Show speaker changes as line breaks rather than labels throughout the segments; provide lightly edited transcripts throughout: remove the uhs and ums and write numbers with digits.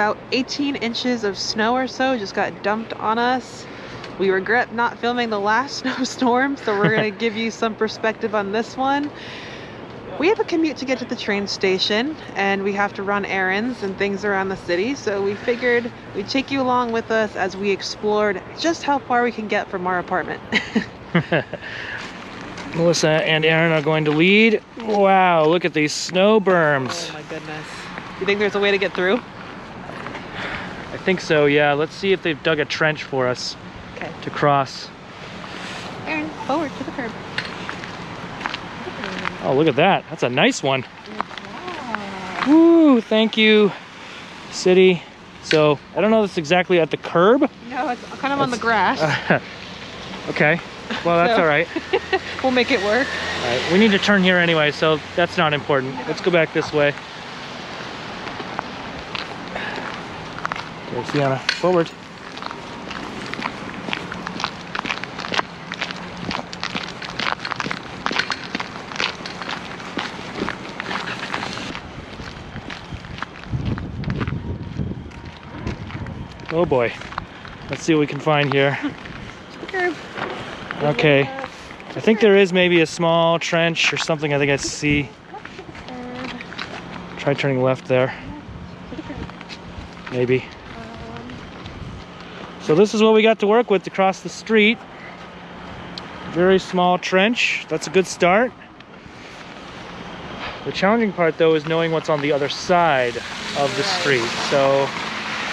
about 18 inches of snow or so just got dumped on us. We regret not filming the last snowstorm, so we're going to give you some perspective on this one. We have a commute to get to the train station, and we have to run errands and things around the city, so we figured we'd take you along with us as we explored just how far we can get from our apartment.
Melissa and Aaron are going to lead. Wow, look at these snow berms.
Oh my goodness. You think there's a way to get through?
I think so, yeah. Let's see if they've dug a trench for us to cross.
Aaron, forward to the curb.
Oh, look at that. That's a nice one.
Wow.
Woo, thank you, city. So, I don't know if it's exactly at the curb.
No, it's kind of on the grass.
Okay, well, that's all right.
We'll make it work.
All right, we need to turn here anyway, so that's not important. Let's go back this way. Okay, Fianna, forward. Oh boy, let's see what we can find here. Okay, I think there is maybe a small trench or something. I think I see. Try turning left there. Maybe. So this is what we got to work with to cross the street. Very small trench. That's a good start. The challenging part though is knowing what's on the other side of the street. So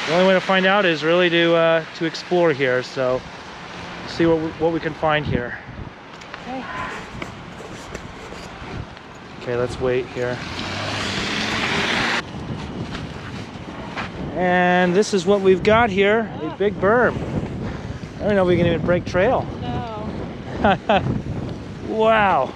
the only way to find out is really to explore here. So see what we can find here. Okay, let's wait here. And this is what we've got here, a big berm. I don't know if we can even break trail.
No.
Wow.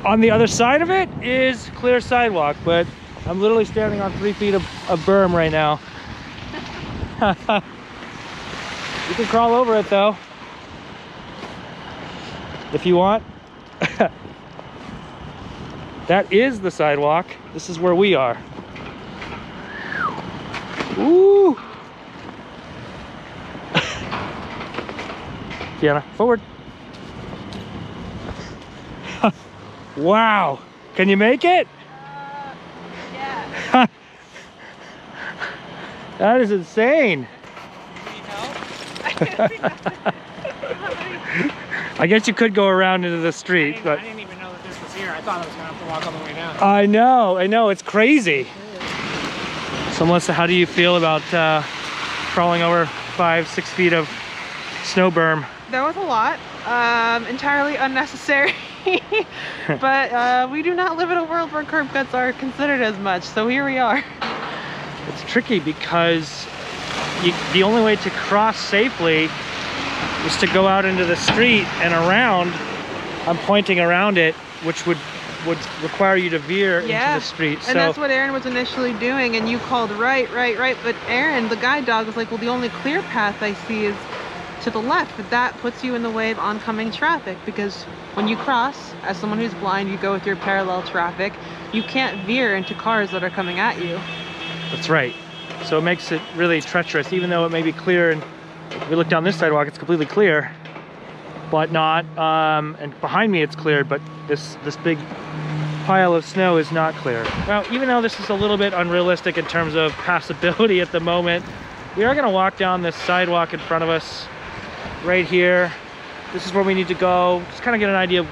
On the other side of it is clear sidewalk, but I'm literally standing on 3 feet of berm right now. You can crawl over it though, if you want. That is the sidewalk. This is where we are. Ooh. Fianna, forward. Wow. Can you make it?
Yeah.
That is insane. I guess you could go around into the street, but
I didn't even know that this was here. I thought I was gonna have to walk all the way down.
I know, it's crazy. So Melissa, how do you feel about crawling over 5-6 feet of snow berm?
There was a lot, entirely unnecessary, but we do not live in a world where curb cuts are considered as much, so here we are.
It's tricky because the only way to cross safely is to go out into the street and around. I'm pointing around it, which would require you to veer into the street.
And that's what Aaron was initially doing, and you called right, but Aaron, the guide dog, was like, well, the only clear path I see is to the left, but that puts you in the way of oncoming traffic, because when you cross, as someone who's blind, you go with your parallel traffic. You can't veer into cars that are coming at you.
That's right. So it makes it really treacherous, even though it may be clear, and if we look down this sidewalk, it's completely clear, but not, and behind me it's cleared, but this big pile of snow is not clear. Well, even though this is a little bit unrealistic in terms of passability at the moment, we are gonna walk down this sidewalk in front of us right here. This is where we need to go. Just kind of get an idea of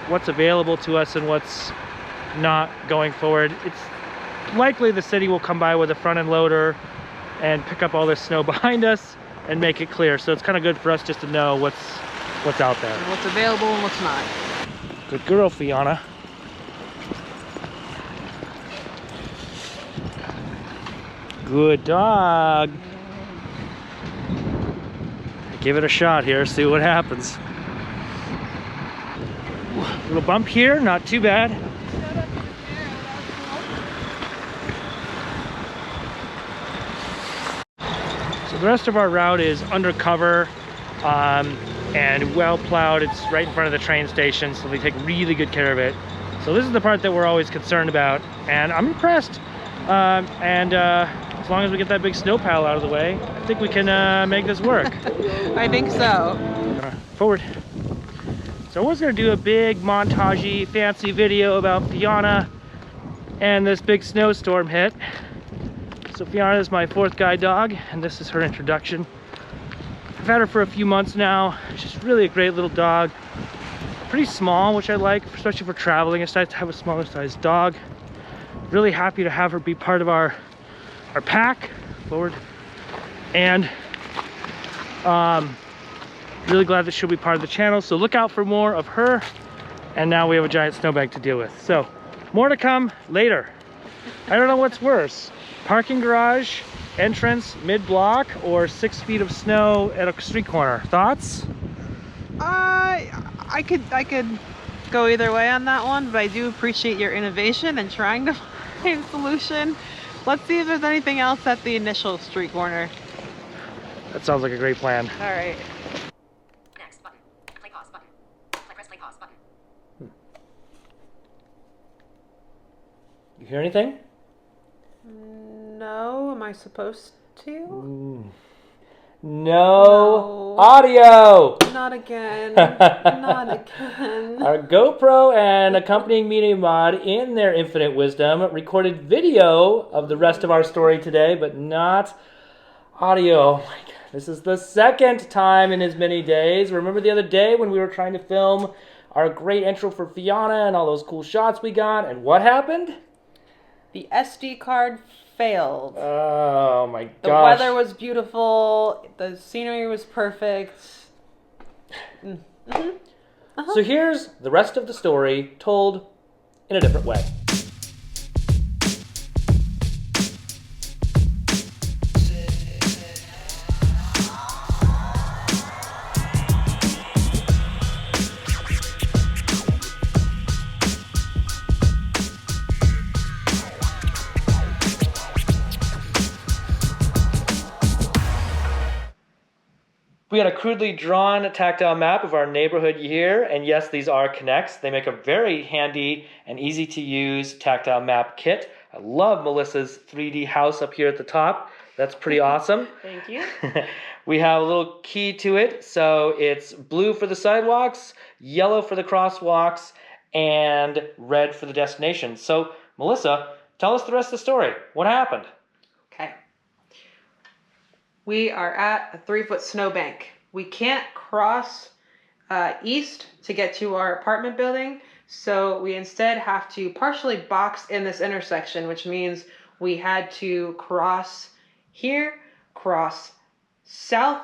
what's available to us and what's not going forward. It's likely the city will come by with a front end loader and pick up all this snow behind us and make it clear. So it's kind of good for us just to know what's out there.
And what's available and what's not.
Good girl, Fianna. Good dog. Give it a shot here, see what happens. Little bump here, not too bad. So the rest of our route is undercover and well plowed. It's right in front of the train station, so they take really good care of it. So this is the part that we're always concerned about, and I'm impressed. And as long as we get that big snow pile out of the way, I think we can make this work.
I think so.
Forward. So I was gonna do a big montage-y, fancy video about Fianna and this big snowstorm hit. So Fianna is my 4th guide dog, and this is her introduction. I've had her for a few months now. She's really a great little dog. Pretty small, which I like, especially for traveling. It's nice to have a smaller sized dog. Really happy to have her be part of our pack. Forward. And really glad that she'll be part of the channel. So look out for more of her. And now we have a giant snowbank to deal with. So more to come later. I don't know what's worse. Parking garage, entrance, mid-block, or 6 feet of snow at a street corner. Thoughts?
I could go either way on that one, but I do appreciate your innovation and trying to find a solution. Let's see if there's anything else at the initial street corner.
That sounds like a great plan.
All right.
Next button. Play pause button. Press play pause button.
You hear anything?
No, am I supposed to?
No audio!
Not again. Not again.
Our GoPro and accompanying media mod, in their infinite wisdom, recorded video of the rest of our story today, but not audio. Oh my God. This is the 2nd time in as many days. Remember the other day when we were trying to film our great intro for Fianna and all those cool shots we got, and what happened?
The SD card failed.
Oh my gosh.
The weather was beautiful. The scenery was perfect.
So here's the rest of the story told in a different way. We had a crudely drawn tactile map of our neighborhood here, and yes, these are Connects. They make a very handy and easy to use tactile map kit. I love Melissa's 3D house up here at the top. That's pretty awesome.
Thank you.
We have a little key to it, so it's blue for the sidewalks, yellow for the crosswalks, and red for the destination. So, Melissa, tell us the rest of the story. What happened?
Okay. We are at a 3-foot snowbank. We can't cross east to get to our apartment building, so we instead have to partially box in this intersection, which means we had to cross here, cross south,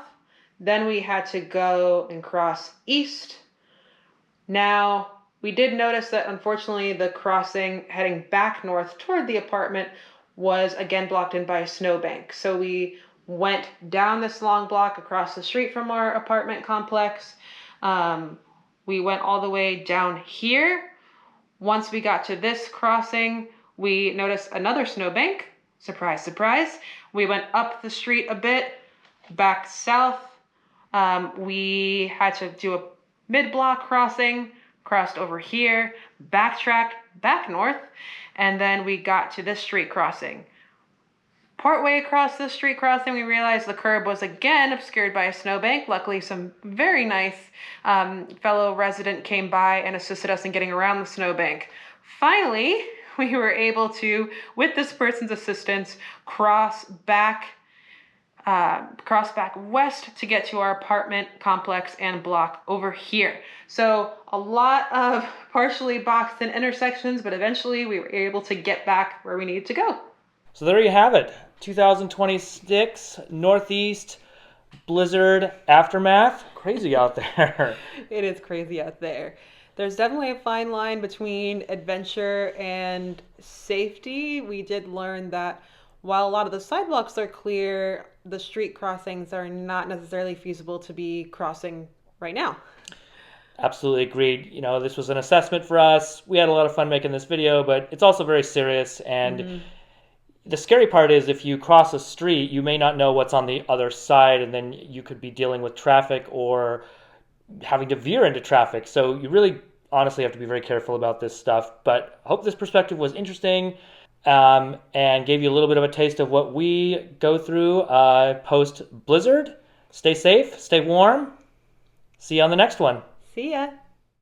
then we had to go and cross east. Now, we did notice that unfortunately the crossing heading back north toward the apartment was again blocked in by a snowbank. So we went down this long block across the street from our apartment complex. We went all the way down here. Once we got to this crossing, we noticed another snowbank. Surprise, surprise. We went up the street a bit, back south. We had to do a mid-block crossing, crossed over here, backtracked back north, and then we got to this street crossing. Partway across this street crossing, we realized the curb was again obscured by a snowbank. Luckily, some very nice fellow resident came by and assisted us in getting around the snowbank. Finally, we were able to, with this person's assistance, cross back west to get to our apartment complex and block over here. So a lot of partially boxed in intersections, but eventually we were able to get back where we needed to go.
So there you have it. 2026 Northeast blizzard aftermath. Crazy out there.
It is crazy out there. There's definitely a fine line between adventure and safety. We did learn that while a lot of the sidewalks are clear, the street crossings are not necessarily feasible to be crossing right now.
Absolutely agreed. You know, this was an assessment for us. We had a lot of fun making this video, but it's also very serious. And the scary part is if you cross a street, you may not know what's on the other side, and then you could be dealing with traffic or having to veer into traffic. So you really honestly have to be very careful about this stuff. But I hope this perspective was interesting. and gave you a little bit of a taste of what we go through post blizzard. Stay safe, stay warm. See you on the next one.
See ya.